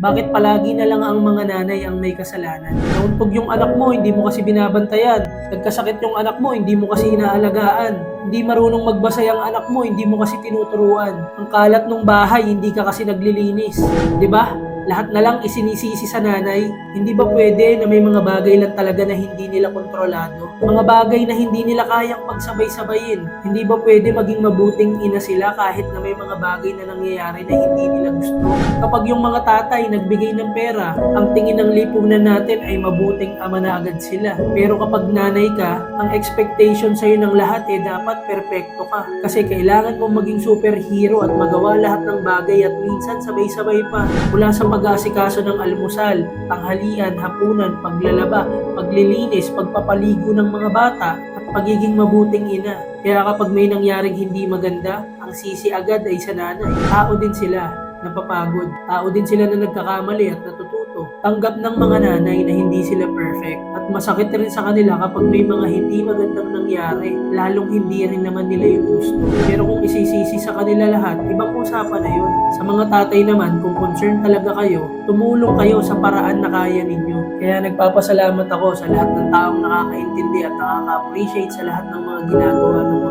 Bakit palagi na lang ang mga nanay ang may kasalanan? Nauntog yung anak mo, hindi mo kasi binabantayan. Nagkasakit yung anak mo, hindi mo kasi inaalagaan. Hindi marunong magbasa yung anak mo, hindi mo kasi tinuturuan. Ang kalat ng bahay, hindi ka kasi naglilinis. 'Di ba? Lahat na lang isinisisi sa nanay. Hindi ba pwede na may mga bagay lang talaga na hindi nila kontrolado? Mga bagay na hindi nila kayang pagsabay-sabayin. Hindi ba pwede maging mabuting ina sila kahit na may mga bagay na nangyayari na hindi nila gusto? Kapag yung mga tatay nagbigay ng pera, ang tingin ng lipunan natin ay mabuting ama na agad sila. Pero kapag nanay ka, ang expectation sa'yo ng lahat dapat perpekto ka. Kasi kailangan mong maging superhero at magawa lahat ng bagay at minsan sabay-sabay pa. Mula sa pag-aasikaso ng almusal, tanghalian, hapunan, paglalaba, paglilinis, pagpapaligo ng mga bata, at pagiging mabuting ina. Kaya kapag may nangyaring hindi maganda, ang sisi agad ay sa nanay. Tao din sila, napapagod. Tao din sila na nagkakamali at natututo. Tanggap ng mga nanay na hindi sila perfect. At masakit rin sa kanila kapag may mga hindi magandang nangyari. Lalong hindi rin naman nila yung gusto. Pero kung isisisi sa kanila lahat, ibang usapan na yun. Sa mga tatay naman, kung concerned talaga kayo, tumulong kayo sa paraan na kaya ninyo. Kaya nagpapasalamat ako sa lahat ng taong nakakaintindi at nakaka-appreciate sa lahat ng mga ginagawa ng mga